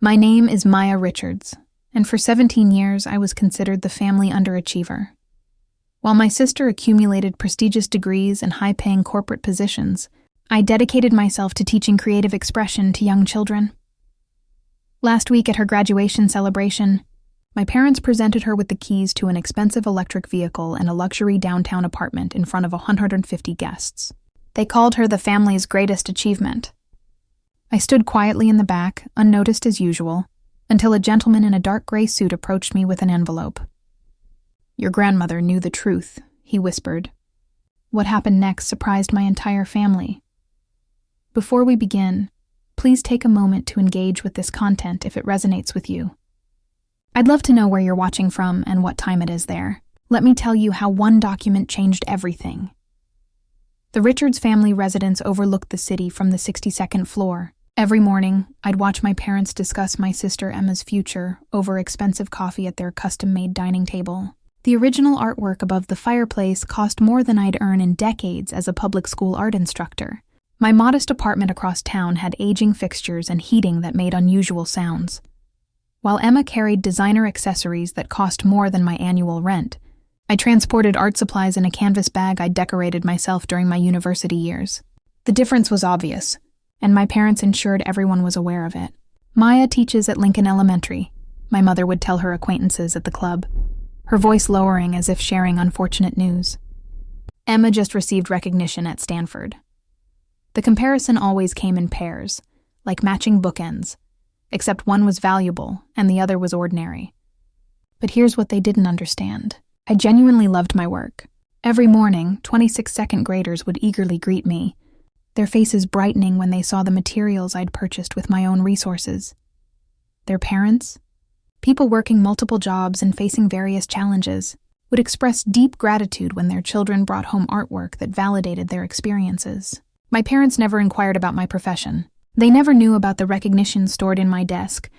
My name is Maya Richards, and for 17 years I was considered the family underachiever. While my sister accumulated prestigious degrees and high-paying corporate positions, I dedicated myself to teaching creative expression to young children. Last week at her graduation celebration, my parents presented her with the keys to an expensive electric vehicle and a luxury downtown apartment in front of 150 guests. They called her the family's greatest achievement. I stood quietly in the back, unnoticed as usual, until a gentleman in a dark gray suit approached me with an envelope. "Your grandmother knew the truth," he whispered. What happened next surprised my entire family. Before we begin, please take a moment to engage with this content if it resonates with you. I'd love to know where you're watching from and what time it is there. Let me tell you how one document changed everything. The Richards family residence overlooked the city from the 62nd floor. Every morning, I'd watch my parents discuss my sister Emma's future over expensive coffee at their custom-made dining table. The original artwork above the fireplace cost more than I'd earn in decades as a public school art instructor. My modest apartment across town had aging fixtures and heating that made unusual sounds. While Emma carried designer accessories that cost more than my annual rent, I transported art supplies in a canvas bag I'd decorated myself during my university years. The difference was obvious, and my parents ensured everyone was aware of it. "Maya teaches at Lincoln Elementary," my mother would tell her acquaintances at the club, her voice lowering as if sharing unfortunate news. "Emma just received recognition at Stanford." The comparison always came in pairs, like matching bookends, except one was valuable and the other was ordinary. But here's what they didn't understand. I genuinely loved my work. Every morning, 26 second graders would eagerly greet me, their faces brightening when they saw the materials I'd purchased with my own resources. Their parents, people working multiple jobs and facing various challenges, would express deep gratitude when their children brought home artwork that validated their experiences. My parents never inquired about my profession. They never knew about the recognition stored in my desk,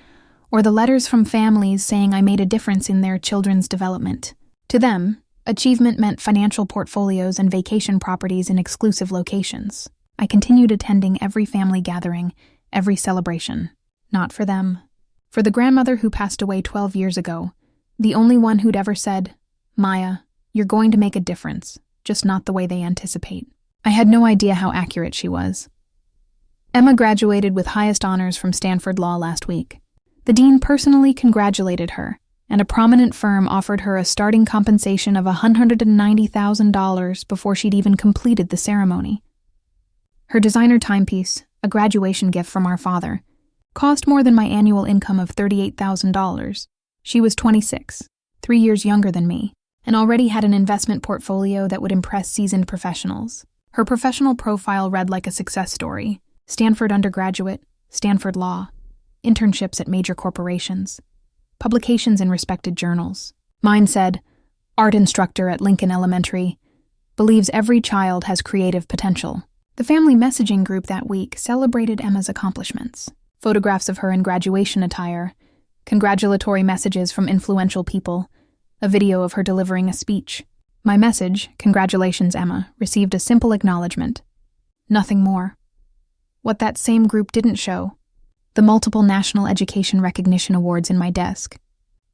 or the letters from families saying I made a difference in their children's development. To them, achievement meant financial portfolios and vacation properties in exclusive locations. I continued attending every family gathering, every celebration. Not for them. For the grandmother who passed away 12 years ago, the only one who'd ever said, "Maya, you're going to make a difference, just not the way they anticipate." I had no idea how accurate she was. Emma graduated with highest honors from Stanford Law last week. The dean personally congratulated her, and a prominent firm offered her a starting compensation of $190,000 before she'd even completed the ceremony. Her designer timepiece, a graduation gift from our father, cost more than my annual income of $38,000. She was 26, 3 years younger than me, and already had an investment portfolio that would impress seasoned professionals. Her professional profile read like a success story: Stanford undergraduate, Stanford Law, internships at major corporations, publications in respected journals. Mine said, art instructor at Lincoln Elementary, believes every child has creative potential. The family messaging group that week celebrated Emma's accomplishments. Photographs of her in graduation attire, congratulatory messages from influential people, a video of her delivering a speech. My message, "Congratulations, Emma," received a simple acknowledgement. Nothing more. What that same group didn't show: the multiple national education recognition awards in my desk,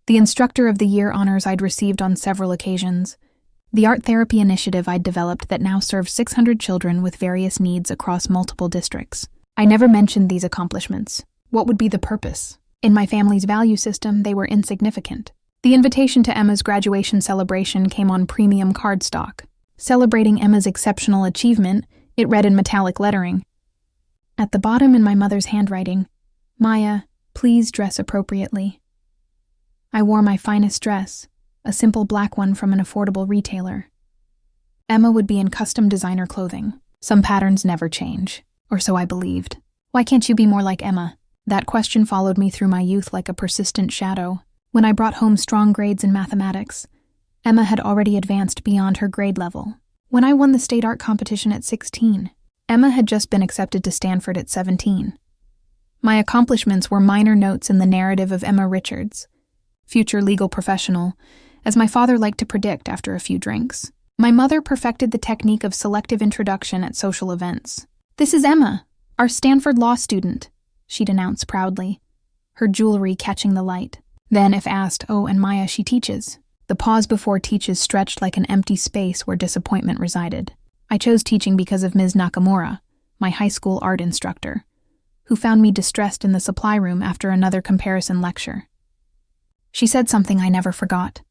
the Instructor of the Year honors I'd received on several occasions, the art therapy initiative I'd developed that now serves 600 children with various needs across multiple districts. I never mentioned these accomplishments. What would be the purpose? In my family's value system, they were insignificant. The invitation to Emma's graduation celebration came on premium cardstock. Celebrating Emma's exceptional achievement, it read in metallic lettering. At the bottom in my mother's handwriting, "Maya, please dress appropriately." I wore my finest dress, a simple black one from an affordable retailer. Emma would be in custom designer clothing. Some patterns never change, or so I believed. Why can't you be more like Emma? That question followed me through my youth like a persistent shadow. When I brought home strong grades in mathematics, Emma had already advanced beyond her grade level. When I won the state art competition at 16, Emma had just been accepted to Stanford at 17. My accomplishments were minor notes in the narrative of Emma Richards, future legal professional, as my father liked to predict after a few drinks. My mother perfected the technique of selective introduction at social events. "This is Emma, our Stanford law student," she'd announce proudly, her jewelry catching the light. Then, if asked, "Oh, and Maya, she teaches." The pause before teaches stretched like an empty space where disappointment resided. I chose teaching because of Ms. Nakamura, my high school art instructor, who found me distressed in the supply room after another comparison lecture. She said something I never forgot.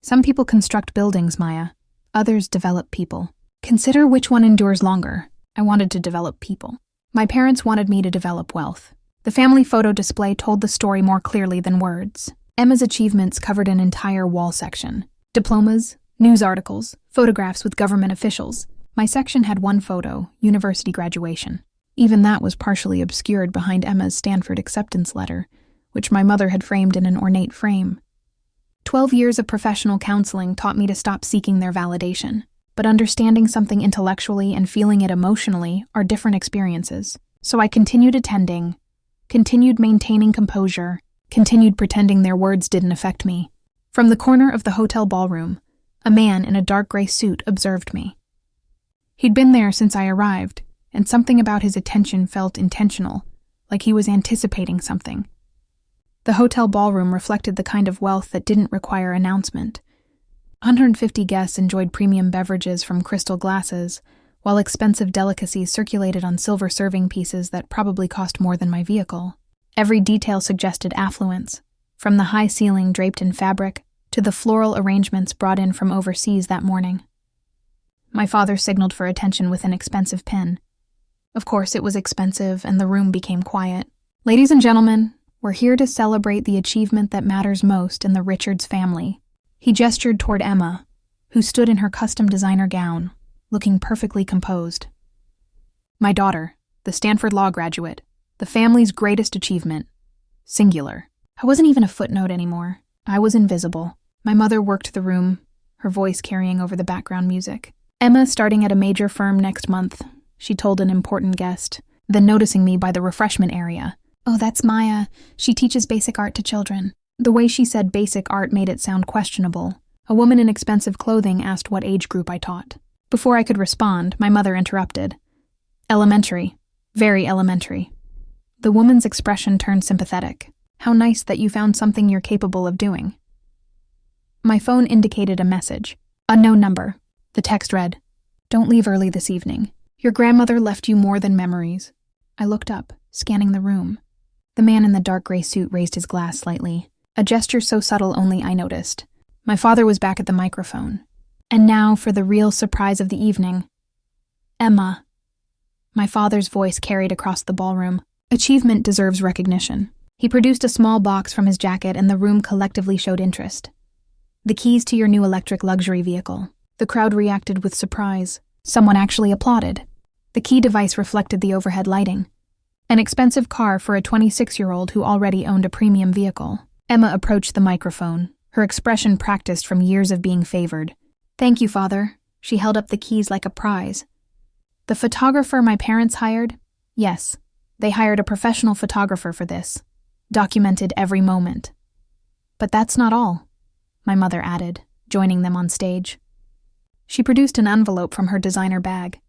"Some people construct buildings, Maya. Others develop people. Consider which one endures longer." I wanted to develop people. My parents wanted me to develop wealth. The family photo display told the story more clearly than words. Emma's achievements covered an entire wall section. Diplomas, news articles, photographs with government officials. My section had one photo, university graduation. Even that was partially obscured behind Emma's Stanford acceptance letter, which my mother had framed in an ornate frame. 12 years of professional counseling taught me to stop seeking their validation. But understanding something intellectually and feeling it emotionally are different experiences. So I continued attending, continued maintaining composure, continued pretending their words didn't affect me. From the corner of the hotel ballroom, a man in a dark gray suit observed me. He'd been there since I arrived, and something about his attention felt intentional, like he was anticipating something. The hotel ballroom reflected the kind of wealth that didn't require announcement. 150 guests enjoyed premium beverages from crystal glasses, while expensive delicacies circulated on silver serving pieces that probably cost more than my vehicle. Every detail suggested affluence, from the high ceiling draped in fabric to the floral arrangements brought in from overseas that morning. My father signaled for attention with an expensive pen. Of course, it was expensive, and the room became quiet. "Ladies and gentlemen, we're here to celebrate the achievement that matters most in the Richards family." He gestured toward Emma, who stood in her custom designer gown, looking perfectly composed. "My daughter, the Stanford law graduate, the family's greatest achievement. Singular." I wasn't even a footnote anymore. I was invisible. My mother worked the room, her voice carrying over the background music. "Emma starting at a major firm next month," she told an important guest, then noticing me by the refreshment area. "Oh, that's Maya. She teaches basic art to children." The way she said basic art made it sound questionable. A woman in expensive clothing asked what age group I taught. Before I could respond, my mother interrupted. "Elementary. Very elementary." The woman's expression turned sympathetic. "How nice that you found something you're capable of doing." My phone indicated a message. "Unknown number." The text read, "Don't leave early this evening. Your grandmother left you more than memories." I looked up, scanning the room. The man in the dark gray suit raised his glass slightly. A gesture so subtle only I noticed. My father was back at the microphone. "And now for the real surprise of the evening. Emma." My father's voice carried across the ballroom. "Achievement deserves recognition." He produced a small box from his jacket, and the room collectively showed interest. "The keys to your new electric luxury vehicle." The crowd reacted with surprise. Someone actually applauded. The key device reflected the overhead lighting. An expensive car for a 26-year-old who already owned a premium vehicle. Emma approached the microphone, her expression practiced from years of being favored. "Thank you, Father." She held up the keys like a prize. "The photographer my parents hired?" "Yes, they hired a professional photographer for this. Documented every moment." "But that's not all," my mother added, joining them on stage. She produced an envelope from her designer bag.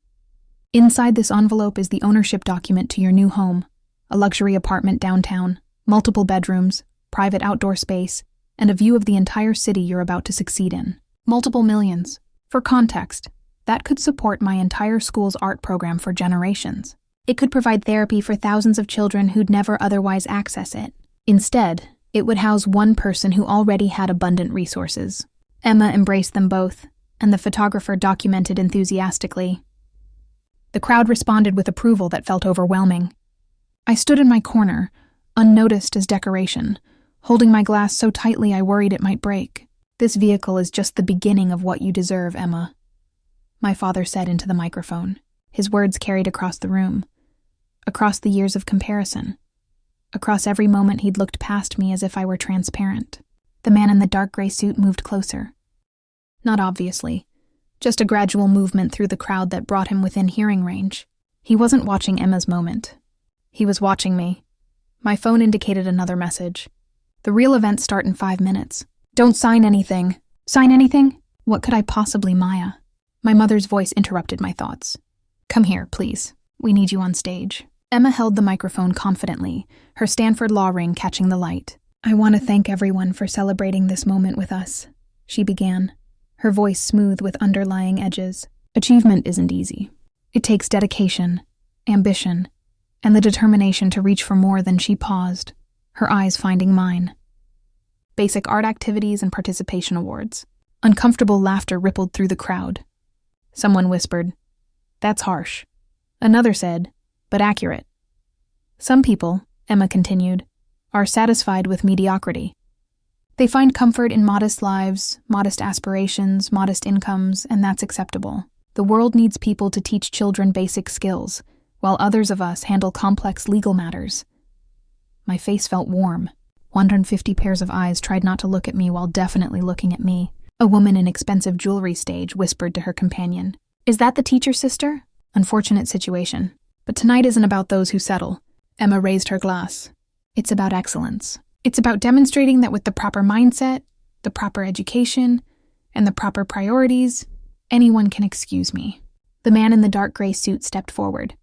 "Inside this envelope is the ownership document to your new home, a luxury apartment downtown, multiple bedrooms, private outdoor space, and a view of the entire city you're about to succeed in. Multiple millions. For context, that could support my entire school's art program for generations. It could provide therapy for thousands of children who'd never otherwise access it. Instead, it would house one person who already had abundant resources." Emma embraced them both, and the photographer documented enthusiastically. The crowd responded with approval that felt overwhelming. I stood in my corner, unnoticed as decoration, holding my glass so tightly I worried it might break. "This vehicle is just the beginning of what you deserve, Emma," my father said into the microphone. His words carried across the room, across the years of comparison, across every moment he'd looked past me as if I were transparent. The man in the dark gray suit moved closer. Not obviously, just a gradual movement through the crowd that brought him within hearing range. He wasn't watching Emma's moment. He was watching me. My phone indicated another message. "The real events start in 5 minutes. Don't sign anything." "Sign anything? What could I possibly, Maya?" My mother's voice interrupted my thoughts. "Come here, please. We need you on stage." Emma held the microphone confidently, her Stanford law ring catching the light. "I want to thank everyone for celebrating this moment with us," she began, her voice smooth with underlying edges. "Achievement isn't easy. It takes dedication, ambition, and the determination to reach for more." Than she paused, her eyes finding mine. "Basic art activities and participation awards." Uncomfortable laughter rippled through the crowd. Someone whispered, "That's harsh." Another said, "But accurate." "Some people," Emma continued, "are satisfied with mediocrity. They find comfort in modest lives, modest aspirations, modest incomes, and that's acceptable. The world needs people to teach children basic skills, while others of us handle complex legal matters." My face felt warm. 150 pairs of eyes tried not to look at me while definitely looking at me. A woman in expensive jewelry stage whispered to her companion, "Is that the teacher's sister?" Unfortunate situation. But tonight isn't about those who settle. Emma raised her glass. "It's about excellence. It's about demonstrating that with the proper mindset, the proper education, and the proper priorities, anyone can excuse me." The man in the dark gray suit stepped forward.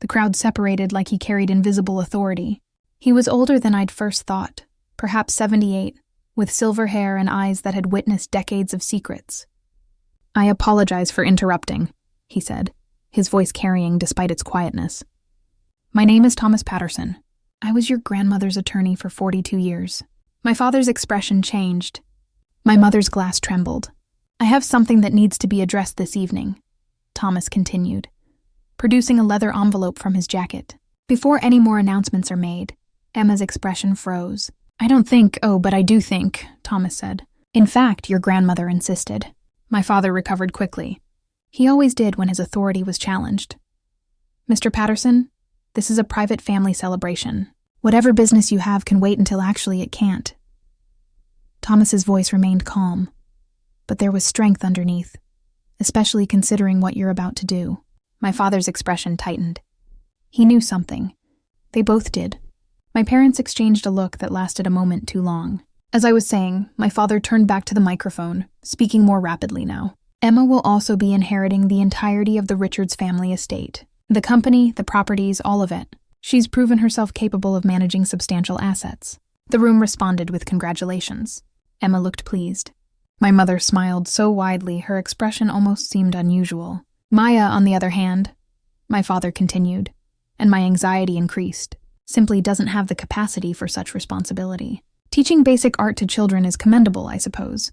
The crowd separated like he carried invisible authority. He was older than I'd first thought, perhaps 78, with silver hair and eyes that had witnessed decades of secrets. "I apologize for interrupting," he said, his voice carrying despite its quietness. "My name is Thomas Patterson. I was your grandmother's attorney for 42 years. My father's expression changed. My mother's glass trembled. "I have something that needs to be addressed this evening," Thomas continued, producing a leather envelope from his jacket. Before any more announcements are made, Emma's expression froze. "I don't think, but I do think," Thomas said. "In fact, your grandmother insisted." My father recovered quickly. He always did when his authority was challenged. "Mr. Patterson, this is a private family celebration. Whatever business you have can wait until actually it can't." Thomas's voice remained calm, but there was strength underneath, especially considering what you're about to do. My father's expression tightened. He knew something. They both did. My parents exchanged a look that lasted a moment too long. As I was saying, my father turned back to the microphone, speaking more rapidly now. "Emma will also be inheriting the entirety of the Richards family estate. The company, the properties, all of it. She's proven herself capable of managing substantial assets." The room responded with congratulations. Emma looked pleased. My mother smiled so widely her expression almost seemed unusual. "Maya, on the other hand," my father continued, and my anxiety increased, "simply doesn't have the capacity for such responsibility. Teaching basic art to children is commendable, I suppose,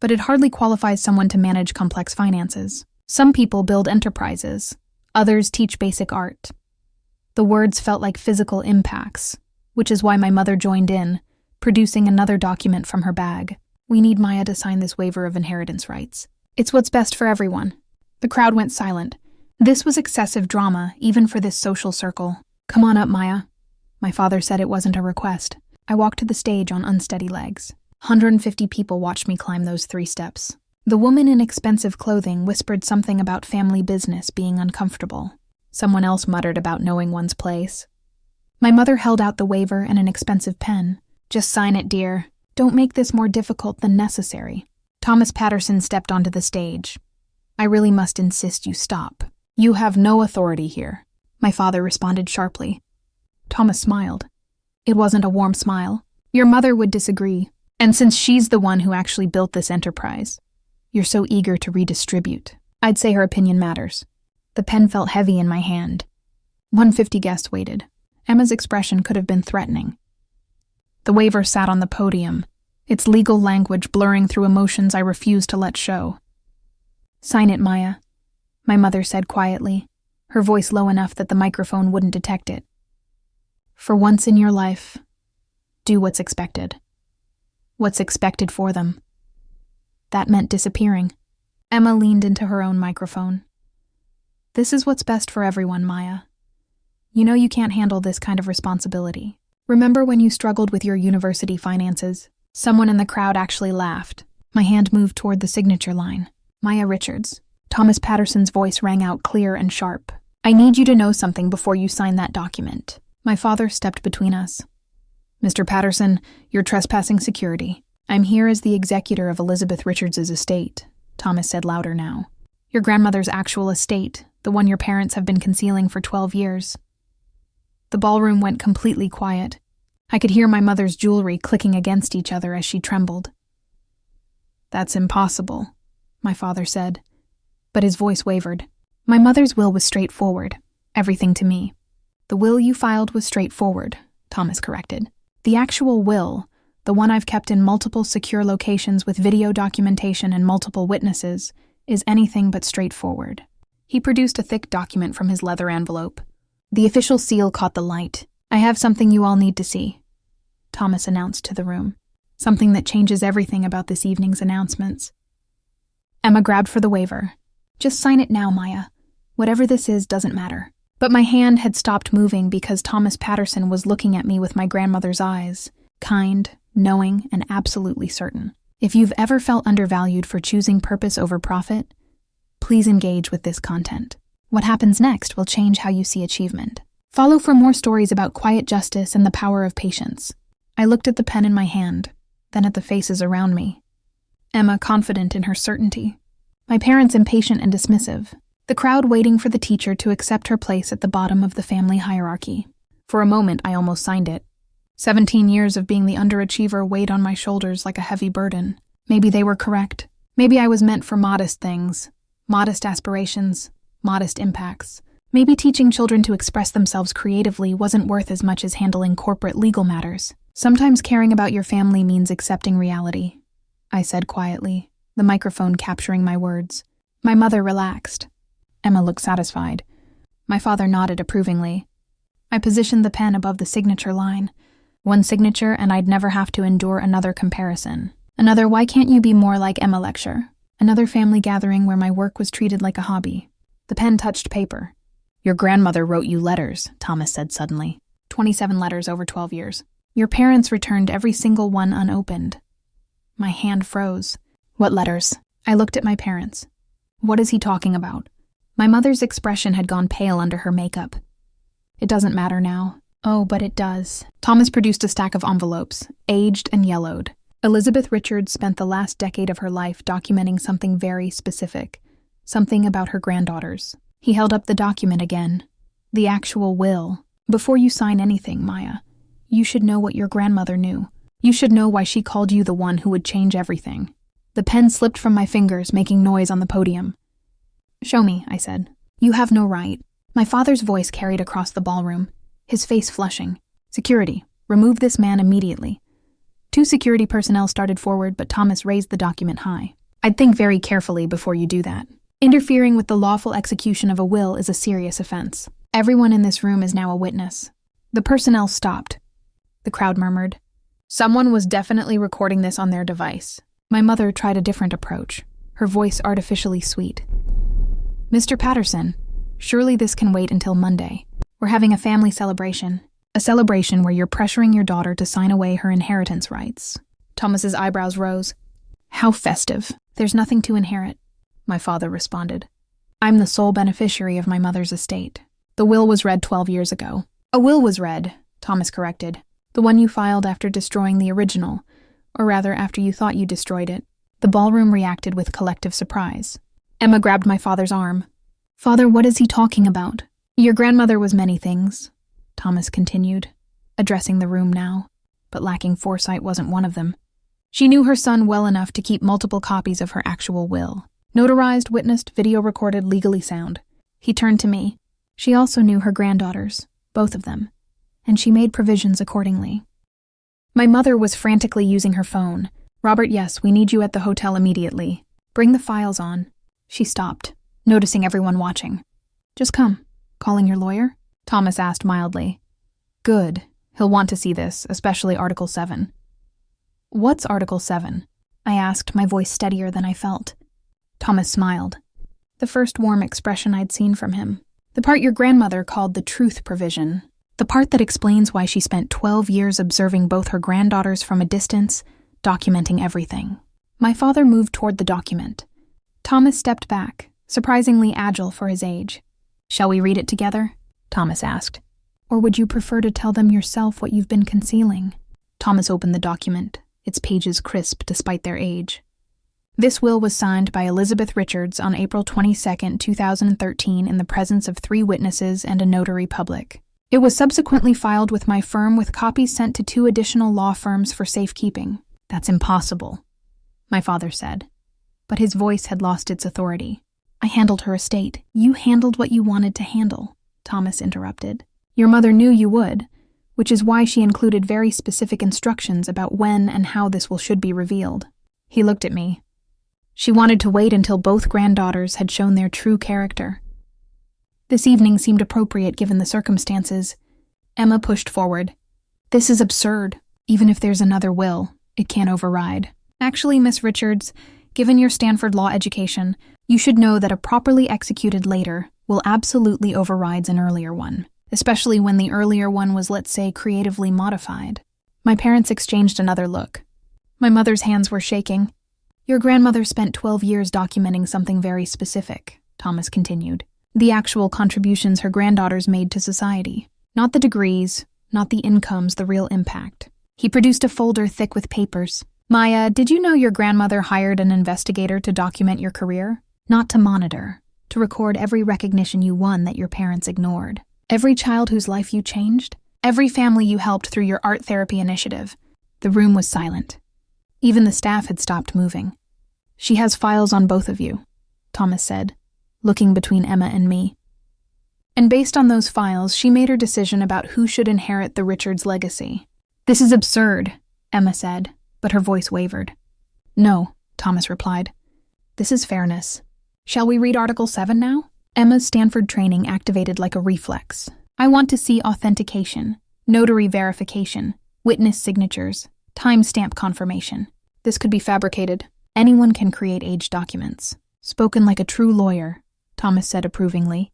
but it hardly qualifies someone to manage complex finances. Some people build enterprises, others teach basic art." The words felt like physical impacts, which is why my mother joined in, producing another document from her bag. "We need Maya to sign this waiver of inheritance rights. It's what's best for everyone." The crowd went silent. This was excessive drama, even for this social circle. "Come on up, Maya." My father said it wasn't a request. I walked to the stage on unsteady legs. 150 people watched me climb those 3 steps. The woman in expensive clothing whispered something about family business being uncomfortable. Someone else muttered about knowing one's place. My mother held out the waiver and an expensive pen. "Just sign it, dear. Don't make this more difficult than necessary." Thomas Patterson stepped onto the stage. "I really must insist you stop. You have no authority here," my father responded sharply. Thomas smiled. It wasn't a warm smile. "Your mother would disagree, and since she's the one who actually built this enterprise, you're so eager to redistribute. I'd say her opinion matters." The pen felt heavy in my hand. 150 guests waited. Emma's expression could have been threatening. The waiver sat on the podium, its legal language blurring through emotions I refused to let show. "Sign it, Maya," my mother said quietly, her voice low enough that the microphone wouldn't detect it. "For once in your life, do what's expected. What's expected for them." That meant disappearing. Emma leaned into her own microphone. "This is what's best for everyone, Maya. You know you can't handle this kind of responsibility. Remember when you struggled with your university finances?" Someone in the crowd actually laughed. My hand moved toward the signature line. "Maya Richards." Thomas Patterson's voice rang out clear and sharp. "I need you to know something before you sign that document." My father stepped between us. "Mr. Patterson, you're trespassing security. I'm here as the executor of Elizabeth Richards' estate," Thomas said louder now. "Your grandmother's actual estate, the one your parents have been concealing for 12 years. The ballroom went completely quiet. I could hear my mother's jewelry clicking against each other as she trembled. "That's impossible," my father said, but his voice wavered. "My mother's will was straightforward, everything to me." "The will you filed was straightforward," Thomas corrected. "The actual will, the one I've kept in multiple secure locations with video documentation and multiple witnesses, is anything but straightforward." He produced a thick document from his leather envelope. The official seal caught the light. "I have something you all need to see," Thomas announced to the room. "Something that changes everything about this evening's announcements." Emma grabbed for the waiver. "Just sign it now, Maya. Whatever this is doesn't matter." But my hand had stopped moving because Thomas Patterson was looking at me with my grandmother's eyes, kind, knowing, and absolutely certain. If you've ever felt undervalued for choosing purpose over profit, please engage with this content. What happens next will change how you see achievement. Follow for more stories about quiet justice and the power of patience. I looked at the pen in my hand, then at the faces around me. Emma confident in her certainty. My parents impatient and dismissive. The crowd waiting for the teacher to accept her place at the bottom of the family hierarchy. For a moment, I almost signed it. 17 years of being the underachiever weighed on my shoulders like a heavy burden. Maybe they were correct. Maybe I was meant for modest things, modest aspirations, modest impacts. Maybe teaching children to express themselves creatively wasn't worth as much as handling corporate legal matters. Sometimes caring about your family means accepting reality, I said quietly, the microphone capturing my words. My mother relaxed. Emma looked satisfied. My father nodded approvingly. I positioned the pen above the signature line. One signature and I'd never have to endure another comparison. Another "why can't you be more like Emma" lecture. Another family gathering where my work was treated like a hobby. The pen touched paper. "Your grandmother wrote you letters," Thomas said suddenly. 27 letters over 12 years. "Your parents returned every single one unopened." My hand froze. "What letters?" I looked at my parents. "What is he talking about?" My mother's expression had gone pale under her makeup. "It doesn't matter now." "Oh, but it does." Thomas produced a stack of envelopes, aged and yellowed. Elizabeth Richards spent the last decade of her life documenting something very specific, something about her granddaughters. He held up the document again. "The actual will. Before you sign anything, Maya, you should know what your grandmother knew. You should know why she called you the one who would change everything." The pen slipped from my fingers, making noise on the podium. "Show me," I said. "You have no right." My father's voice carried across the ballroom, his face flushing. "Security, remove this man immediately." 2 security personnel started forward, but Thomas raised the document high. "I'd think very carefully before you do that. Interfering with the lawful execution of a will is a serious offense. Everyone in this room is now a witness." The personnel stopped. The crowd murmured. Someone was definitely recording this on their device. My mother tried a different approach, her voice artificially sweet. "Mr. Patterson, surely this can wait until Monday. We're having a family celebration. A celebration where you're pressuring your daughter to sign away her inheritance rights." Thomas's eyebrows rose. "How festive. There's nothing to inherit," my father responded. "I'm the sole beneficiary of my mother's estate. The will was read 12 years ago." "A will was read," Thomas corrected. "The one you filed after destroying the original, or rather after you thought you destroyed it." The ballroom reacted with collective surprise. Emma grabbed my father's arm. "Father, what is he talking about?" "Your grandmother was many things," Thomas continued, addressing the room now, but lacking foresight wasn't one of them. "She knew her son well enough to keep multiple copies of her actual will. Notarized, witnessed, video recorded, legally sound." He turned to me. "She also knew her granddaughters, both of them, and she made provisions accordingly." My mother was frantically using her phone. "Robert, yes, we need you at the hotel immediately. Bring the files on." She stopped, noticing everyone watching. "Just come. Calling your lawyer?" Thomas asked mildly. "Good. He'll want to see this, especially Article 7. "What's Article 7? I asked, my voice steadier than I felt. Thomas smiled. The first warm expression I'd seen from him. "The part your grandmother called the truth provision. The part that explains why she spent 12 years observing both her granddaughters from a distance, documenting everything." My father moved toward the document. Thomas stepped back, surprisingly agile for his age. "Shall we read it together?" Thomas asked. "Or would you prefer to tell them yourself what you've been concealing?" Thomas opened the document, its pages crisp despite their age. This will was signed by Elizabeth Richards on April 22, 2013 in the presence of 3 witnesses and a notary public. It was subsequently filed with my firm with copies sent to 2 additional law firms for safekeeping. That's impossible, my father said, but his voice had lost its authority. I handled her estate. You handled what you wanted to handle, Thomas interrupted. Your mother knew you would, which is why she included very specific instructions about when and how this should be revealed. He looked at me. She wanted to wait until both granddaughters had shown their true character. This evening seemed appropriate given the circumstances. Emma pushed forward. This is absurd. Even if there's another will, it can't override. Actually, Miss Richards, given your Stanford law education, you should know that a properly executed later will absolutely override an earlier one, especially when the earlier one was, let's say, creatively modified. My parents exchanged another look. My mother's hands were shaking. Your grandmother spent 12 years documenting something very specific, Thomas continued. The actual contributions her granddaughters made to society. Not the degrees, not the incomes, the real impact. He produced a folder thick with papers. Maya, did you know your grandmother hired an investigator to document your career? Not to monitor, to record every recognition you won that your parents ignored. Every child whose life you changed. Every family you helped through your art therapy initiative. The room was silent. Even the staff had stopped moving. She has files on both of you, Thomas said, looking between Emma and me. And based on those files, she made her decision about who should inherit the Richards legacy. This is absurd, Emma said, but her voice wavered. No, Thomas replied. This is fairness. Shall we read Article 7 now? Emma's Stanford training activated like a reflex. I want to see authentication, notary verification, witness signatures, timestamp confirmation. This could be fabricated. Anyone can create age documents. Spoken like a true lawyer, Thomas said approvingly.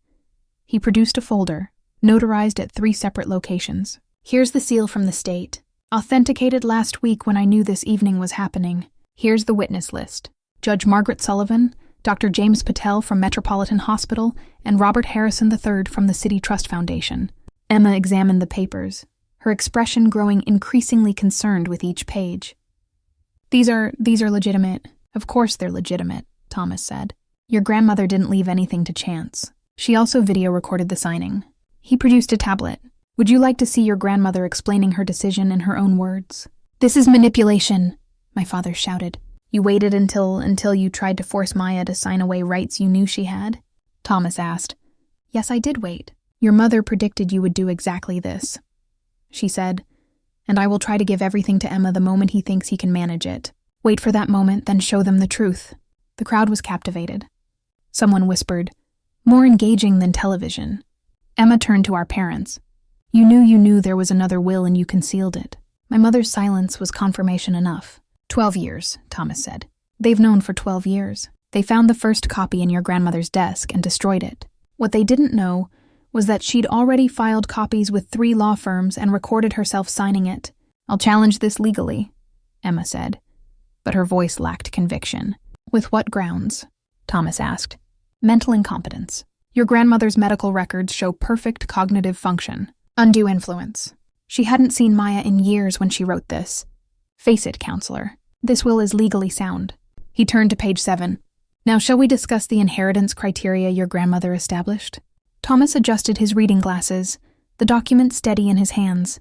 He produced a folder, notarized at 3 separate locations. Here's the seal from the state. Authenticated last week when I knew this evening was happening. Here's the witness list. Judge Margaret Sullivan, Dr. James Patel from Metropolitan Hospital, and Robert Harrison III from the City Trust Foundation. Emma examined the papers, her expression growing increasingly concerned with each page. These are legitimate. Of course they're legitimate, Thomas said. Your grandmother didn't leave anything to chance. She also video recorded the signing. He produced a tablet. Would you like to see your grandmother explaining her decision in her own words? This is manipulation, my father shouted. You waited until you tried to force Maya to sign away rights you knew she had? Thomas asked. Yes, I did wait. Your mother predicted you would do exactly this, she said, and I will try to give everything to Emma the moment he thinks he can manage it. Wait for that moment, then show them the truth. The crowd was captivated. Someone whispered, more engaging than television. Emma turned to our parents. You knew there was another will and you concealed it. My mother's silence was confirmation enough. 12 years, Thomas said. They've known for 12 years. They found the first copy in your grandmother's desk and destroyed it. What they didn't know was that she'd already filed copies with 3 law firms and recorded herself signing it. I'll challenge this legally, Emma said, but her voice lacked conviction. With what grounds? Thomas asked. Mental incompetence. Your grandmother's medical records show perfect cognitive function. Undue influence. She hadn't seen Maya in years when she wrote this. Face it, counselor. This will is legally sound. He turned to page 7. Now shall we discuss the inheritance criteria your grandmother established? Thomas adjusted his reading glasses, the document steady in his hands.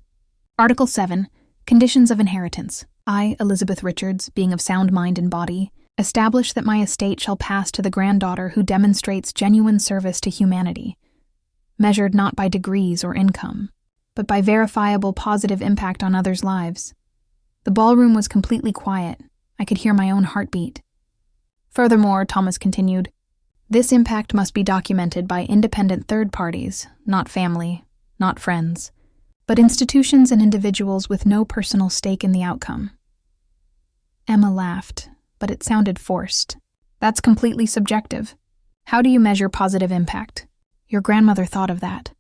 Article 7. Conditions of inheritance. I, Elizabeth Richards, being of sound mind and body, establish that my estate shall pass to the granddaughter who demonstrates genuine service to humanity, measured not by degrees or income, but by verifiable positive impact on others' lives. The ballroom was completely quiet. I could hear my own heartbeat. Furthermore, Thomas continued, this impact must be documented by independent third parties, not family, not friends, but institutions and individuals with no personal stake in the outcome. Emma laughed, but it sounded forced. That's completely subjective. How do you measure positive impact? Your grandmother thought of that.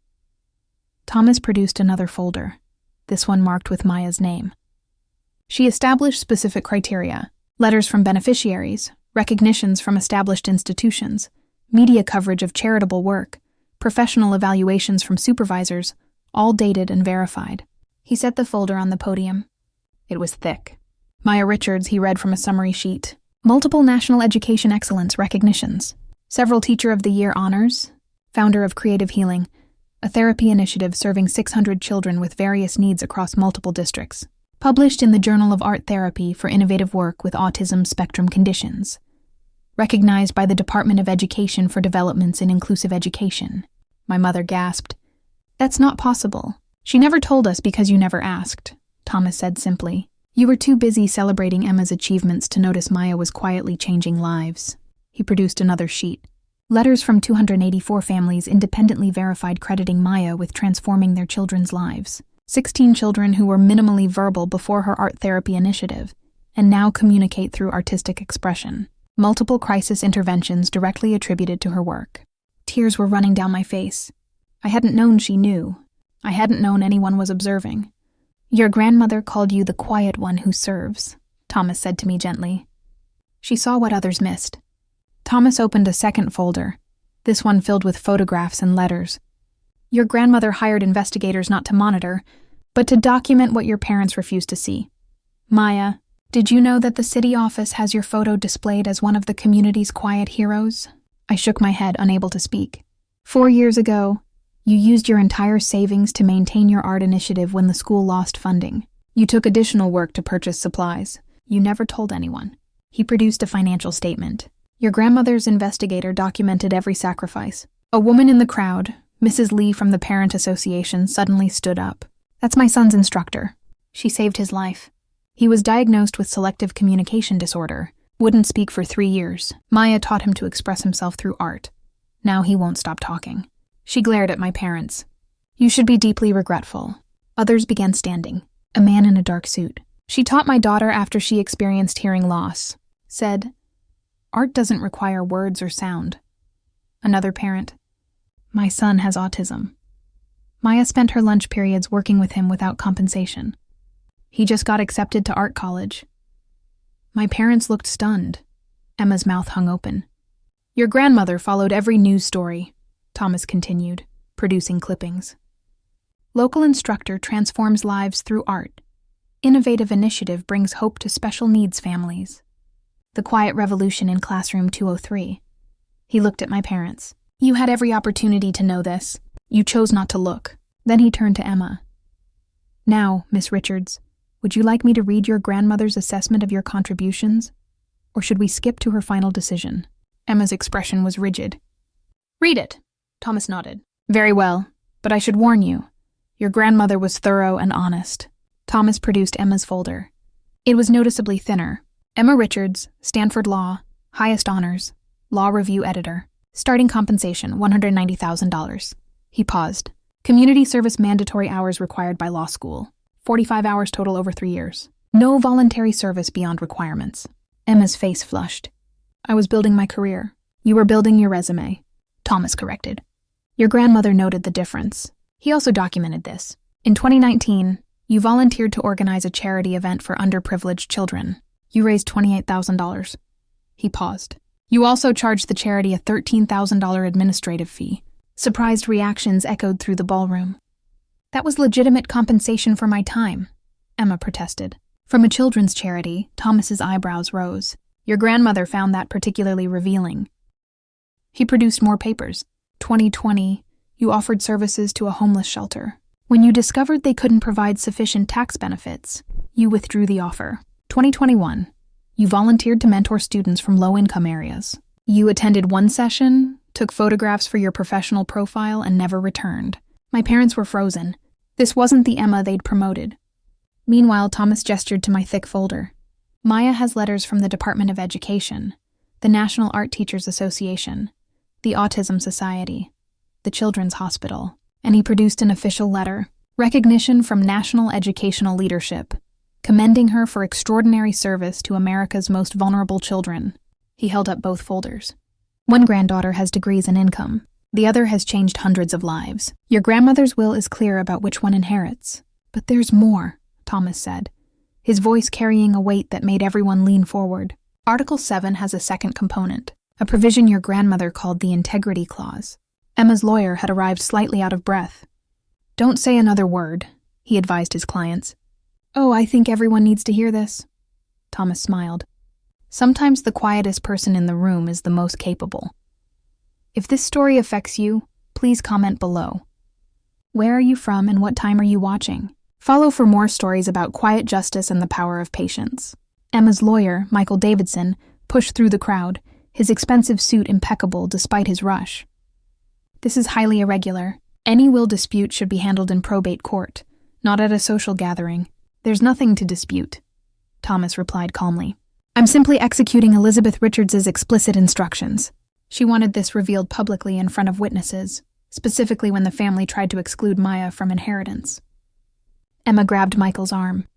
Thomas produced another folder, this one marked with Maya's name. She established specific criteria, letters from beneficiaries, recognitions from established institutions, media coverage of charitable work, professional evaluations from supervisors, all dated and verified. He set the folder on the podium. It was thick. Maya Richards, he read from a summary sheet. Multiple National Education Excellence recognitions. Several Teacher of the Year honors. Founder of Creative Healing. a therapy initiative serving 600 children with various needs across multiple districts. Published in the Journal of Art Therapy for innovative work with autism spectrum conditions. Recognized by the Department of Education for developments in inclusive education. My mother gasped. That's not possible. She never told us because you never asked, Thomas said simply. You were too busy celebrating Emma's achievements to notice Maya was quietly changing lives. He produced another sheet. Letters from 284 families independently verified crediting Maya with transforming their children's lives. 16 children who were minimally verbal before her art therapy initiative, and now communicate through artistic expression. Multiple crisis interventions directly attributed to her work. Tears were running down my face. I hadn't known she knew. I hadn't known anyone was observing. Your grandmother called you the quiet one who serves, Thomas said to me gently. She saw what others missed. Thomas opened a second folder, this one filled with photographs and letters. Your grandmother hired investigators not to monitor, but to document what your parents refused to see. Maya, did you know that the city office has your photo displayed as one of the community's quiet heroes? I shook my head, unable to speak. 4 years ago, you used your entire savings to maintain your art initiative when the school lost funding. You took additional work to purchase supplies. You never told anyone. He produced a financial statement. Your grandmother's investigator documented every sacrifice. A woman in the crowd, Mrs. Lee from the Parent Association, suddenly stood up. That's my son's instructor. She saved his life. He was diagnosed with selective communication disorder. Wouldn't speak for 3 years. Maya taught him to express himself through art. Now he won't stop talking. She glared at my parents. You should be deeply regretful. Others began standing. A man in a dark suit. She taught my daughter after she experienced hearing loss. Said, art doesn't require words or sound. Another parent. My son has autism. Maya spent her lunch periods working with him without compensation. He just got accepted to art college. My parents looked stunned. Emma's mouth hung open. Your grandmother followed every news story, Thomas continued, producing clippings. Local instructor transforms lives through art. Innovative initiative brings hope to special needs families. The quiet revolution in classroom 203. He looked at my parents. You had every opportunity to know this. You chose not to look. Then he turned to Emma. Now, Miss Richards, would you like me to read your grandmother's assessment of your contributions? Or should we skip to her final decision? Emma's expression was rigid. Read it, Thomas nodded. Very well, but I should warn you. Your grandmother was thorough and honest. Thomas produced Emma's folder. It was noticeably thinner. Emma Richards, Stanford Law, highest honors, law review editor. Starting compensation, $190,000. He paused. Community service mandatory hours required by law school. 45 hours total over 3 years. No voluntary service beyond requirements. Emma's face flushed. I was building my career. You were building your resume. Thomas corrected. Your grandmother noted the difference. He also documented this. In 2019, you volunteered to organize a charity event for underprivileged children. You raised $28,000. He paused. You also charged the charity a $13,000 administrative fee. Surprised reactions echoed through the ballroom. That was legitimate compensation for my time, Emma protested. From a children's charity, Thomas's eyebrows rose. Your grandmother found that particularly revealing. He produced more papers. 2020, you offered services to a homeless shelter. When you discovered they couldn't provide sufficient tax benefits, you withdrew the offer. 2021, you volunteered to mentor students from low-income areas. You attended one session, took photographs for your professional profile, and never returned. My parents were frozen. This wasn't the Emma they'd promoted. Meanwhile, Thomas gestured to my thick folder. Maya has letters from the Department of Education, the National Art Teachers Association, the Autism Society, the Children's Hospital, and he produced an official letter, recognition from National Educational Leadership, commending her for extraordinary service to America's most vulnerable children. He held up both folders. One granddaughter has degrees and income. The other has changed hundreds of lives. Your grandmother's will is clear about which one inherits. But there's more, Thomas said, his voice carrying a weight that made everyone lean forward. Article 7 has a second component, a provision your grandmother called the Integrity Clause. Emma's lawyer had arrived slightly out of breath. Don't say another word, he advised his clients. Oh, I think everyone needs to hear this. Thomas smiled. Sometimes the quietest person in the room is the most capable. If this story affects you, please comment below. Where are you from and what time are you watching? Follow for more stories about quiet justice and the power of patience. Emma's lawyer, Michael Davidson, pushed through the crowd, his expensive suit impeccable despite his rush. This is highly irregular. Any will dispute should be handled in probate court, not at a social gathering. There's nothing to dispute, Thomas replied calmly. I'm simply executing Elizabeth Richards's explicit instructions. She wanted this revealed publicly in front of witnesses, specifically when the family tried to exclude Maya from inheritance. Emma grabbed Michael's arm.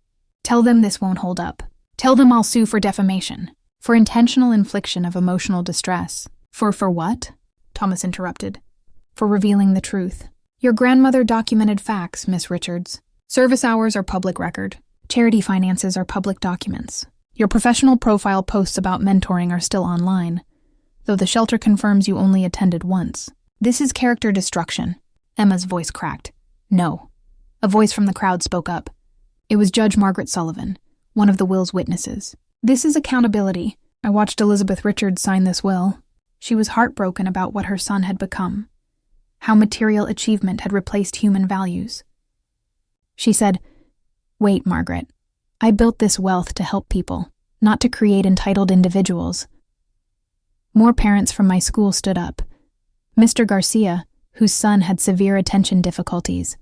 Tell them this won't hold up. Tell them I'll sue for defamation, for intentional infliction of emotional distress. For what? Thomas interrupted. For revealing the truth. Your grandmother documented facts, Miss Richards. Service hours are public record. Charity finances are public documents. Your professional profile posts about mentoring are still online, though the shelter confirms you only attended once. This is character destruction. Emma's voice cracked. No. A voice from the crowd spoke up. It was Judge Margaret Sullivan, one of the will's witnesses. This is accountability. I watched Elizabeth Richards sign this will. She was heartbroken about what her son had become, how material achievement had replaced human values. She said, Wait, Margaret. I built this wealth to help people, not to create entitled individuals. More parents from my school stood up. Mr. Garcia, whose son had severe attention difficulties.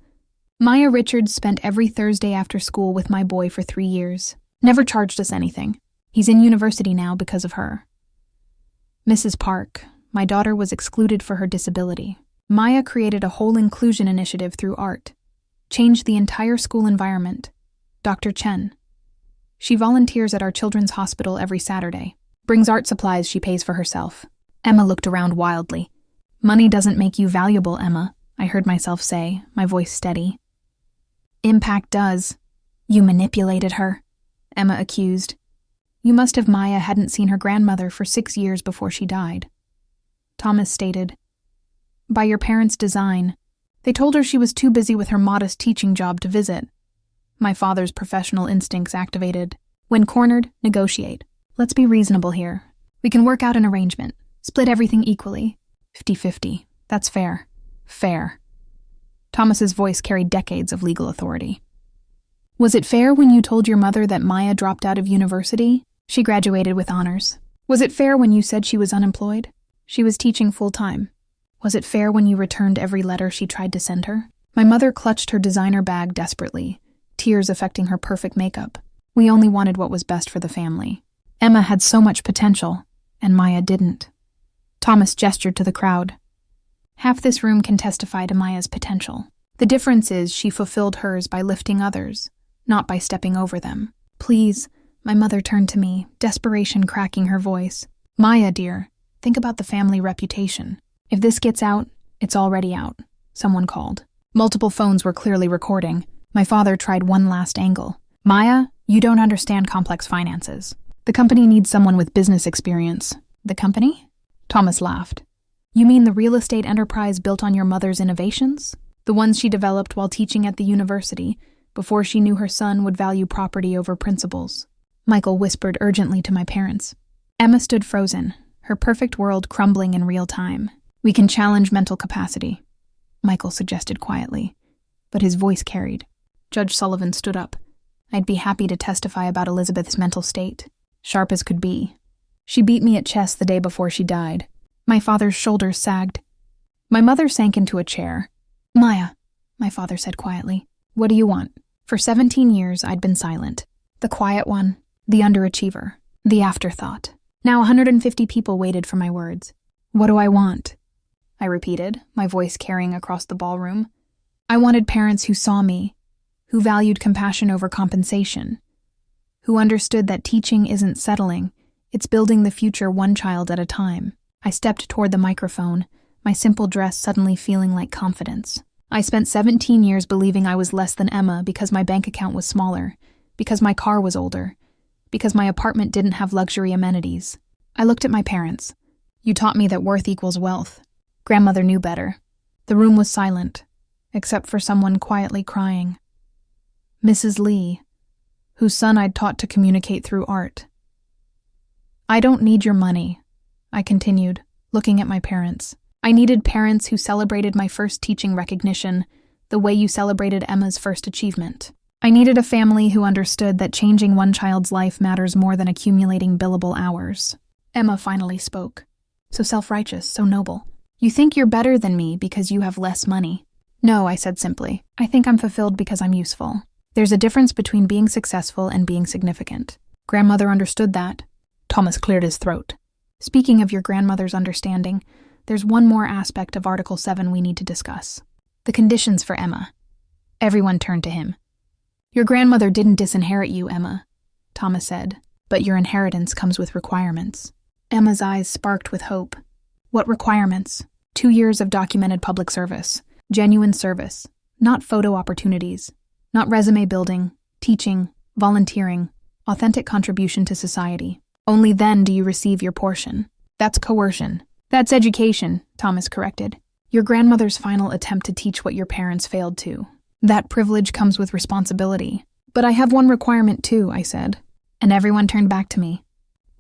Maya Richards spent every Thursday after school with my boy for 3 years. Never charged us anything. He's in university now because of her. Mrs. Park, my daughter was excluded for her disability. Maya created a whole inclusion initiative through art. Changed the entire school environment. Dr. Chen. She volunteers at our children's hospital every Saturday. Brings art supplies she pays for herself. Emma looked around wildly. Money doesn't make you valuable, Emma, I heard myself say, my voice steady. Impact does. You manipulated her, Emma accused. You must have Maya hadn't seen her grandmother for 6 years before she died. Thomas stated. By your parents' design. They told her she was too busy with her modest teaching job to visit. My father's professional instincts activated. When cornered, negotiate. Let's be reasonable here. We can work out an arrangement. Split everything equally. 50-50. That's fair. Fair. Thomas's voice carried decades of legal authority. Was it fair when you told your mother that Maya dropped out of university? She graduated with honors. Was it fair when you said she was unemployed? She was teaching full-time. Was it fair when you returned every letter she tried to send her? My mother clutched her designer bag desperately, tears affecting her perfect makeup. We only wanted what was best for the family. Emma had so much potential, and Maya didn't. Thomas gestured to the crowd. Half this room can testify to Maya's potential. The difference is she fulfilled hers by lifting others, not by stepping over them. Please, my mother turned to me, desperation cracking her voice. Maya, dear, think about the family reputation. If this gets out, it's already out, someone called. Multiple phones were clearly recording. My father tried one last angle. Maya, you don't understand complex finances. The company needs someone with business experience. The company? Thomas laughed. You mean the real estate enterprise built on your mother's innovations? The ones she developed while teaching at the university, before she knew her son would value property over principles. Michael whispered urgently to my parents. Emma stood frozen, her perfect world crumbling in real time. We can challenge mental capacity, Michael suggested quietly, but his voice carried. Judge Sullivan stood up. I'd be happy to testify about Elizabeth's mental state, sharp as could be. She beat me at chess the day before she died. My father's shoulders sagged. My mother sank into a chair. Maya, my father said quietly, what do you want? For 17 years, I'd been silent. The quiet one, the underachiever, the afterthought. Now 150 people waited for my words. What do I want? I repeated, my voice carrying across the ballroom. I wanted parents who saw me, who valued compassion over compensation, who understood that teaching isn't settling, it's building the future one child at a time. I stepped toward the microphone, my simple dress suddenly feeling like confidence. I spent 17 years believing I was less than Emma because my bank account was smaller, because my car was older, because my apartment didn't have luxury amenities. I looked at my parents. You taught me that worth equals wealth. Grandmother knew better. The room was silent, except for someone quietly crying. Mrs. Lee, whose son I'd taught to communicate through art. I don't need your money, I continued, looking at my parents. I needed parents who celebrated my first teaching recognition, the way you celebrated Emma's first achievement. I needed a family who understood that changing one child's life matters more than accumulating billable hours. Emma finally spoke. So self-righteous, so noble. You think you're better than me because you have less money. No, I said simply. I think I'm fulfilled because I'm useful. There's a difference between being successful and being significant. Grandmother understood that. Thomas cleared his throat. Speaking of your grandmother's understanding, there's one more aspect of Article 7 we need to discuss. The conditions for Emma. Everyone turned to him. Your grandmother didn't disinherit you, Emma, Thomas said, but your inheritance comes with requirements. Emma's eyes sparked with hope. What requirements? 2 years of documented public service. Genuine service. Not photo opportunities. Not resume building, teaching, volunteering, authentic contribution to society. Only then do you receive your portion. That's coercion. That's education, Thomas corrected. Your grandmother's final attempt to teach what your parents failed to. That privilege comes with responsibility. But I have one requirement too, I said. And everyone turned back to me.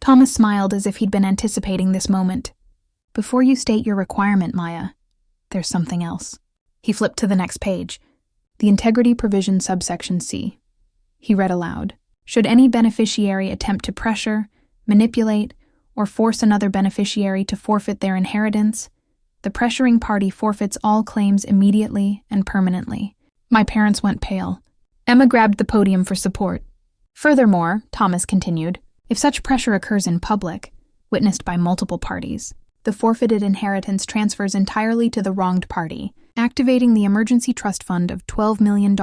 Thomas smiled as if he'd been anticipating this moment. Before you state your requirement, Maya, there's something else. He flipped to the next page. The integrity provision subsection C. He read aloud. Should any beneficiary attempt to pressure, manipulate, or force another beneficiary to forfeit their inheritance, the pressuring party forfeits all claims immediately and permanently. My parents went pale. Emma grabbed the podium for support. Furthermore, Thomas continued, if such pressure occurs in public, witnessed by multiple parties, the forfeited inheritance transfers entirely to the wronged party, activating the emergency trust fund of $12 million,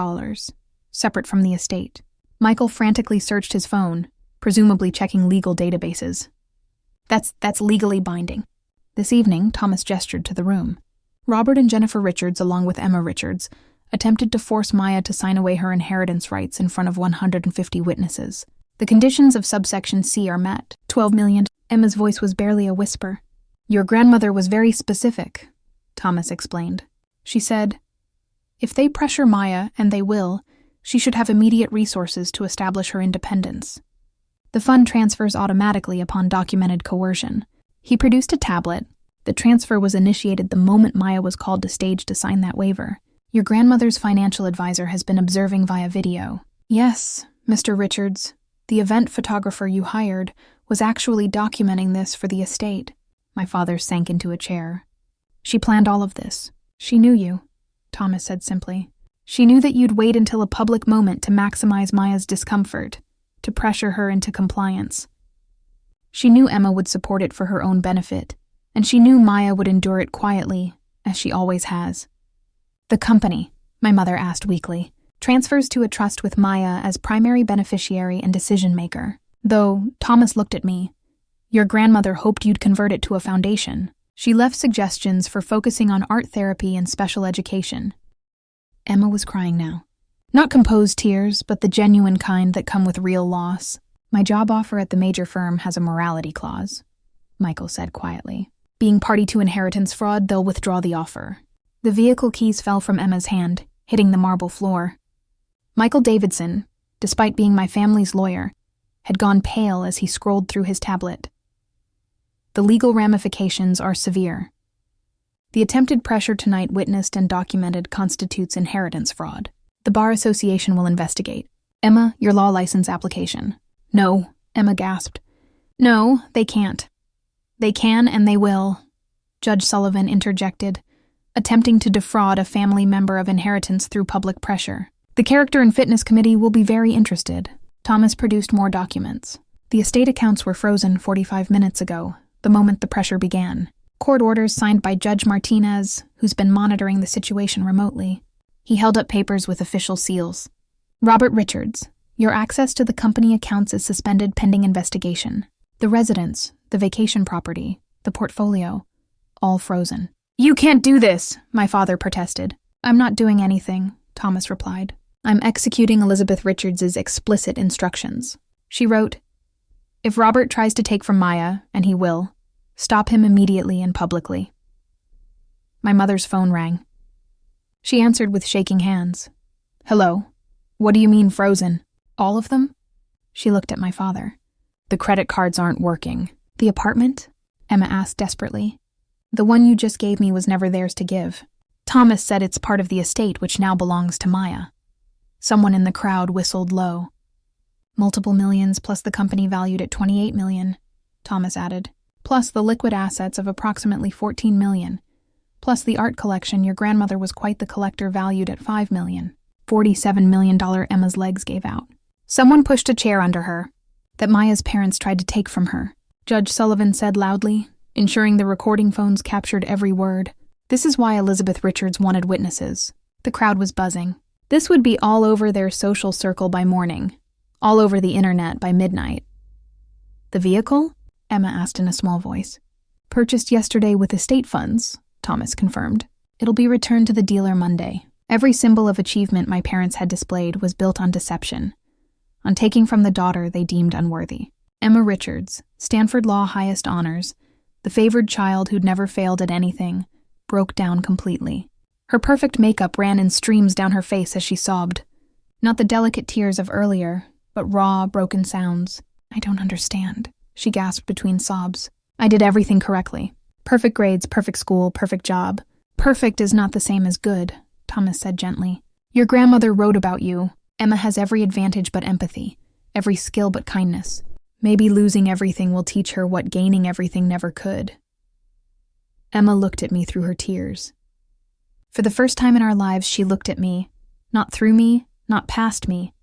separate from the estate. Michael frantically searched his phone, presumably checking legal databases. That's legally binding. This evening, Thomas gestured to the room. Robert and Jennifer Richards, along with Emma Richards, attempted to force Maya to sign away her inheritance rights in front of 150 witnesses. The conditions of subsection C are met. 12 million. Emma's voice was barely a whisper. Your grandmother was very specific, Thomas explained. She said, if they pressure Maya, and they will, she should have immediate resources to establish her independence. The fund transfers automatically upon documented coercion. He produced a tablet. The transfer was initiated the moment Maya was called to stage to sign that waiver. Your grandmother's financial advisor has been observing via video. Yes, Mr. Richards, the event photographer you hired was actually documenting this for the estate. My father sank into a chair. She planned all of this. She knew you, Thomas said simply. She knew that you'd wait until a public moment to maximize Maya's discomfort, to pressure her into compliance. She knew Emma would support it for her own benefit, and she knew Maya would endure it quietly, as she always has. The company, my mother asked weakly, transfers to a trust with Maya as primary beneficiary and decision-maker. Though, Thomas looked at me. Your grandmother hoped you'd convert it to a foundation. She left suggestions for focusing on art therapy and special education. Emma was crying now. Not composed tears, but the genuine kind that come with real loss. My job offer at the major firm has a morality clause, Michael said quietly. Being party to inheritance fraud, they'll withdraw the offer. The vehicle keys fell from Emma's hand, hitting the marble floor. Michael Davidson, despite being my family's lawyer, had gone pale as he scrolled through his tablet. The legal ramifications are severe. The attempted pressure tonight witnessed and documented constitutes inheritance fraud. The Bar Association will investigate. Emma, your law license application. No, Emma gasped. No, they can't. They can and they will, Judge Sullivan interjected, attempting to defraud a family member of inheritance through public pressure. The Character and Fitness Committee will be very interested. Thomas produced more documents. The estate accounts were frozen 45 minutes ago, the moment the pressure began. Court orders signed by Judge Martinez, who's been monitoring the situation remotely. He held up papers with official seals. Robert Richards, your access to the company accounts is suspended pending investigation. The residence, the vacation property, the portfolio, all frozen. You can't do this, my father protested. I'm not doing anything, Thomas replied. I'm executing Elizabeth Richards's explicit instructions. She wrote, if Robert tries to take from Maya, and he will, stop him immediately and publicly. My mother's phone rang. She answered with shaking hands. Hello. What do you mean frozen? All of them? She looked at my father. The credit cards aren't working. The apartment? Emma asked desperately. The one you just gave me was never theirs to give. Thomas said it's part of the estate which now belongs to Maya. Someone in the crowd whistled low. Multiple millions plus the company valued at 28 million, Thomas added, plus the liquid assets of approximately 14 million, plus the art collection your grandmother was quite the collector valued at 5 million. $47 million Emma's legs gave out. Someone pushed a chair under her that Maya's parents tried to take from her. Judge Sullivan said loudly, ensuring the recording phones captured every word. This is why Elizabeth Richards wanted witnesses. The crowd was buzzing. This would be all over their social circle by morning, all over the internet by midnight. The vehicle? Emma asked in a small voice. Purchased yesterday with estate funds, Thomas confirmed. It'll be returned to the dealer Monday. Every symbol of achievement my parents had displayed was built on deception, on taking from the daughter they deemed unworthy. Emma Richards, Stanford Law highest honors, the favored child who'd never failed at anything, broke down completely. Her perfect makeup ran in streams down her face as she sobbed. Not the delicate tears of earlier, but raw, broken sounds. I don't understand, she gasped between sobs. I did everything correctly. Perfect grades, perfect school, perfect job. Perfect is not the same as good, Thomas said gently. Your grandmother wrote about you. Emma has every advantage but empathy, every skill but kindness. Maybe losing everything will teach her what gaining everything never could. Emma looked at me through her tears. For the first time in our lives, she looked at me, not through me, not past me,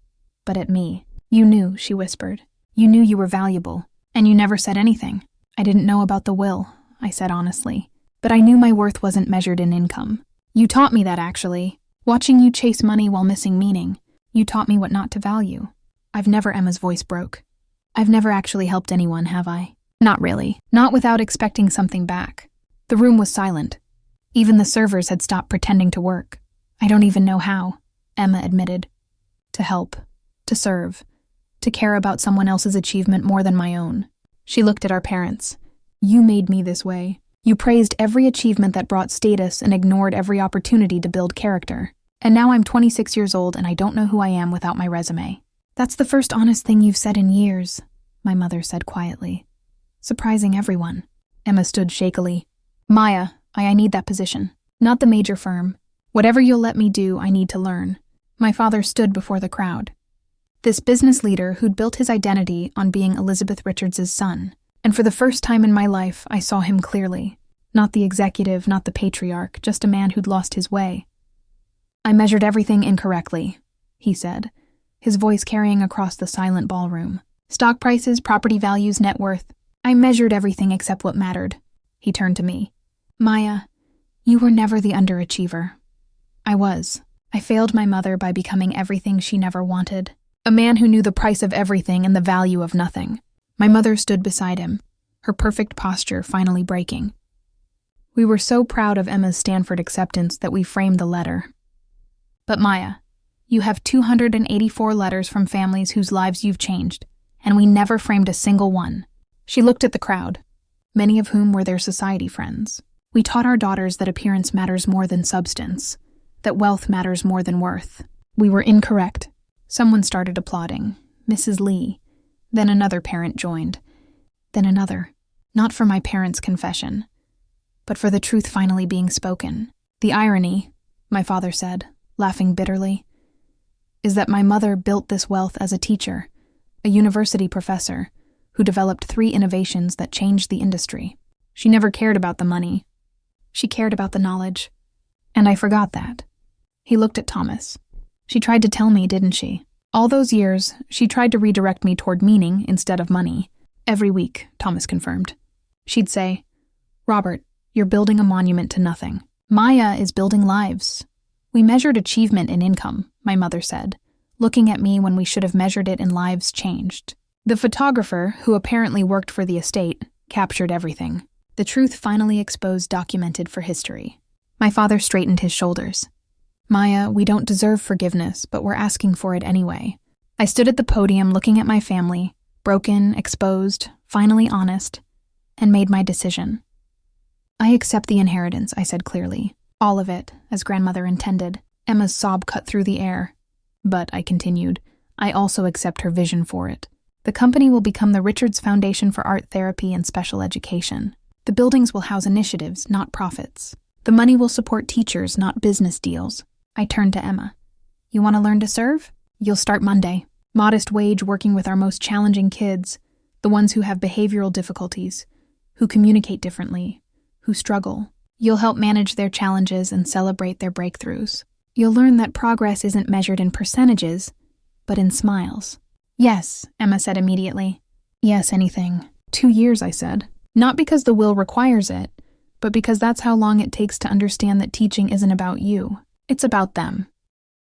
but at me. You knew, she whispered. You knew you were valuable, and you never said anything. I didn't know about the will, I said honestly, but I knew my worth wasn't measured in income. You taught me that, actually. Watching you chase money while missing meaning, you taught me what not to value. Emma's voice broke. I've never actually helped anyone, have I? Not really. Not without expecting something back. The room was silent. Even the servers had stopped pretending to work. I don't even know how, Emma admitted. To help. To serve. To care about someone else's achievement more than my own. She looked at our parents. You made me this way. You praised every achievement that brought status and ignored every opportunity to build character. And now I'm 26 years old and I don't know who I am without my resume. That's the first honest thing you've said in years, my mother said quietly. Surprising everyone. Emma stood shakily. Maya, I need that position. Not the major firm. Whatever you'll let me do, I need to learn. My father stood before the crowd. This business leader who'd built his identity on being Elizabeth Richards' son. And for the first time in my life, I saw him clearly. Not the executive, not the patriarch, just a man who'd lost his way. I measured everything incorrectly, he said, his voice carrying across the silent ballroom. Stock prices, property values, net worth. I measured everything except what mattered. He turned to me. Maya, you were never the underachiever. I was. I failed my mother by becoming everything she never wanted. A man who knew the price of everything and the value of nothing. My mother stood beside him, her perfect posture finally breaking. We were so proud of Emma's Stanford acceptance that we framed the letter. But Maya, you have 284 letters from families whose lives you've changed, and we never framed a single one. She looked at the crowd, many of whom were their society friends. We taught our daughters that appearance matters more than substance, that wealth matters more than worth. We were incorrect. Someone started applauding, Mrs. Lee. Then another parent joined. Then another. Not for my parents' confession, but for the truth finally being spoken. The irony, my father said, laughing bitterly, is that my mother built this wealth as a teacher, a university professor, who developed 3 innovations that changed the industry. She never cared about the money. She cared about the knowledge. And I forgot that. He looked at Thomas. She tried to tell me, didn't she? All those years, she tried to redirect me toward meaning instead of money. Every week, Thomas confirmed. She'd say, Robert, you're building a monument to nothing. Maya is building lives. We measured achievement in income, my mother said, looking at me when we should have measured it in lives changed. The photographer, who apparently worked for the estate, captured everything. The truth finally exposed, documented for history. My father straightened his shoulders. Maya, we don't deserve forgiveness, but we're asking for it anyway. I stood at the podium looking at my family, broken, exposed, finally honest, and made my decision. I accept the inheritance, I said clearly. All of it, as grandmother intended. Emma's sob cut through the air. But, I continued, I also accept her vision for it. The company will become the Richards Foundation for Art Therapy and Special Education. The buildings will house initiatives, not profits. The money will support teachers, not business deals. I turned to Emma. You want to learn to serve? You'll start Monday. Modest wage working with our most challenging kids, the ones who have behavioral difficulties, who communicate differently, who struggle. You'll help manage their challenges and celebrate their breakthroughs. You'll learn that progress isn't measured in percentages, but in smiles. Yes, Emma said immediately. Yes, anything. 2 years, I said. Not because the will requires it, but because that's how long it takes to understand that teaching isn't about you. It's about them.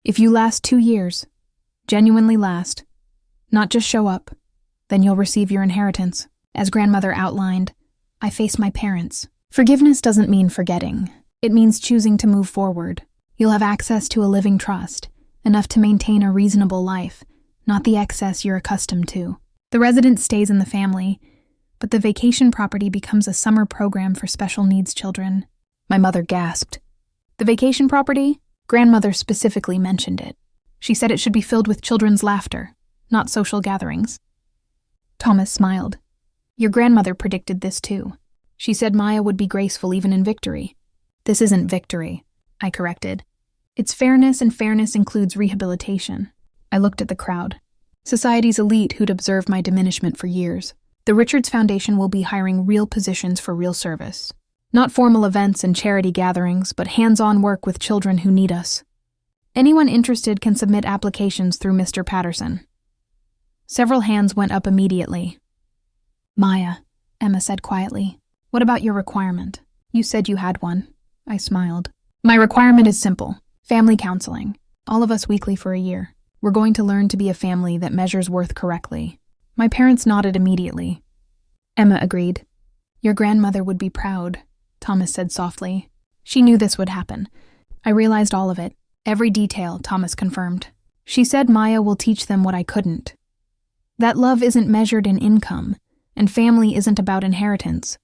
If you last 2 years, genuinely last, not just show up, then you'll receive your inheritance. As grandmother outlined, I face my parents. Forgiveness doesn't mean forgetting. It means choosing to move forward. You'll have access to a living trust, enough to maintain a reasonable life, not the excess you're accustomed to. The residence stays in the family, but the vacation property becomes a summer program for special needs children. My mother gasped. The vacation property? Grandmother specifically mentioned it. She said it should be filled with children's laughter, not social gatherings. Thomas smiled. Your grandmother predicted this too. She said Maya would be graceful even in victory. This isn't victory, I corrected. It's fairness, and fairness includes rehabilitation. I looked at the crowd. Society's elite who'd observed my diminishment for years. The Richards Foundation will be hiring real positions for real service. Not formal events and charity gatherings, but hands-on work with children who need us. Anyone interested can submit applications through Mr. Patterson. Several hands went up immediately. Maya, Emma said quietly, what about your requirement? You said you had one. I smiled. My requirement is simple. Family counseling. All of us weekly for a year. We're going to learn to be a family that measures worth correctly. My parents nodded immediately. Emma agreed. Your grandmother would be proud, Thomas said softly. She knew this would happen. I realized all of it. Every detail, Thomas confirmed. She said Maya will teach them what I couldn't. That love isn't measured in income, and family isn't about inheritance.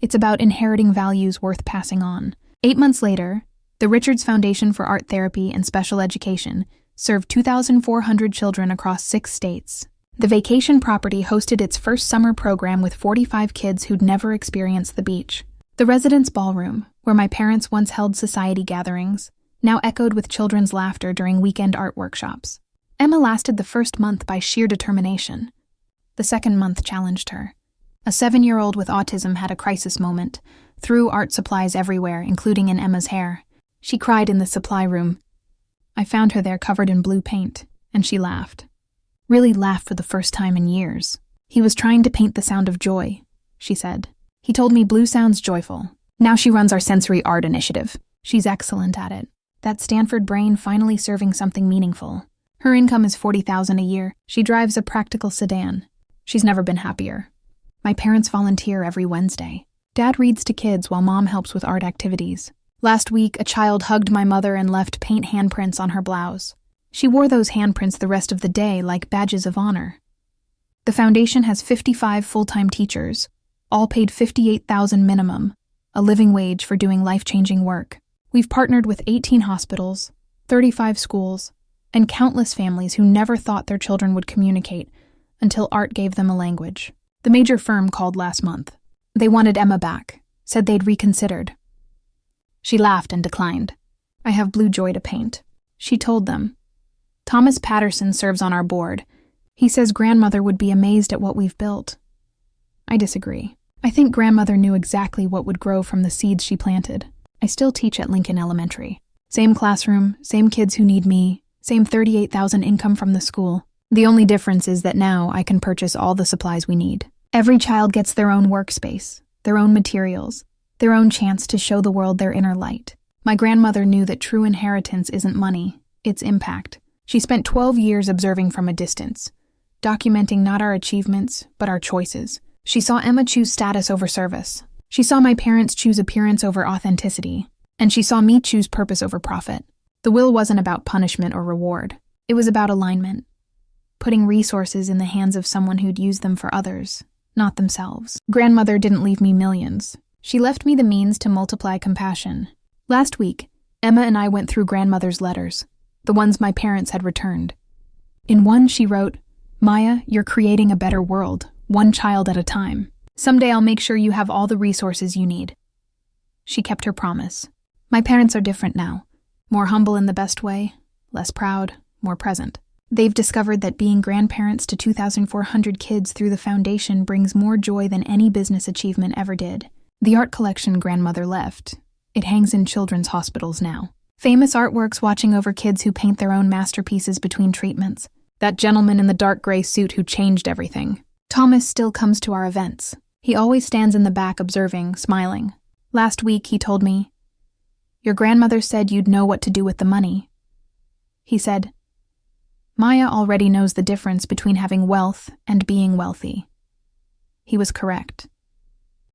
It's about inheriting values worth passing on. 8 months later, the Richards Foundation for Art Therapy and Special Education served 2,400 children across 6 states. The vacation property hosted its first summer program with 45 kids who'd never experienced the beach. The residence ballroom, where my parents once held society gatherings, now echoed with children's laughter during weekend art workshops. Emma lasted the first month by sheer determination. The second month challenged her. A 7-year-old with autism had a crisis moment, threw art supplies everywhere, including in Emma's hair. She cried in the supply room. I found her there covered in blue paint, and she laughed. Really laughed for the first time in years. He was trying to paint the sound of joy, she said. He told me blue sounds joyful. Now she runs our sensory art initiative. She's excellent at it. That Stanford brain finally serving something meaningful. Her income is $40,000 a year. She drives a practical sedan. She's never been happier. My parents volunteer every Wednesday. Dad reads to kids while Mom helps with art activities. Last week, a child hugged my mother and left paint handprints on her blouse. She wore those handprints the rest of the day like badges of honor. The foundation has 55 full-time teachers, all paid $58,000 minimum, a living wage for doing life-changing work. We've partnered with 18 hospitals, 35 schools, and countless families who never thought their children would communicate until art gave them a language. The major firm called last month. They wanted Emma back, said they'd reconsidered. She laughed and declined. I have blue joy to paint. She told them. Thomas Patterson serves on our board. He says grandmother would be amazed at what we've built. I disagree. I think grandmother knew exactly what would grow from the seeds she planted. I still teach at Lincoln Elementary. Same classroom, same kids who need me, same $38,000 income from the school. The only difference is that now I can purchase all the supplies we need. Every child gets their own workspace, their own materials, their own chance to show the world their inner light. My grandmother knew that true inheritance isn't money, it's impact. She spent 12 years observing from a distance, documenting not our achievements, but our choices. She saw Emma choose status over service. She saw my parents choose appearance over authenticity. And she saw me choose purpose over profit. The will wasn't about punishment or reward. It was about alignment. Putting resources in the hands of someone who'd use them for others, not themselves. Grandmother didn't leave me millions. She left me the means to multiply compassion. Last week, Emma and I went through grandmother's letters, the ones my parents had returned. In one, she wrote, Maya, you're creating a better world, one child at a time. Someday I'll make sure you have all the resources you need. She kept her promise. My parents are different now. More humble in the best way, less proud, more present. They've discovered that being grandparents to 2,400 kids through the foundation brings more joy than any business achievement ever did. The art collection grandmother left. It hangs in children's hospitals now. Famous artworks watching over kids who paint their own masterpieces between treatments. That gentleman in the dark gray suit who changed everything. Thomas still comes to our events. He always stands in the back observing, smiling. Last week he told me, "Your grandmother said you'd know what to do with the money." He said, "Maya already knows the difference between having wealth and being wealthy." He was correct.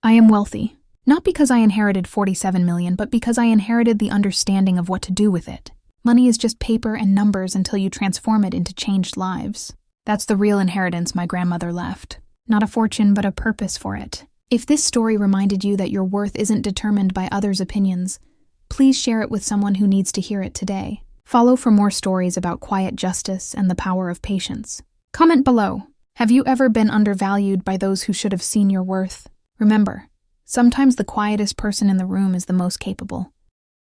I am wealthy, not because I inherited 47 million, but because I inherited the understanding of what to do with it. Money is just paper and numbers until you transform it into changed lives. That's the real inheritance my grandmother left. Not a fortune, but a purpose for it. If this story reminded you that your worth isn't determined by others' opinions, please share it with someone who needs to hear it today. Follow for more stories about quiet justice and the power of patience. Comment below. Have you ever been undervalued by those who should have seen your worth? Remember, sometimes the quietest person in the room is the most capable.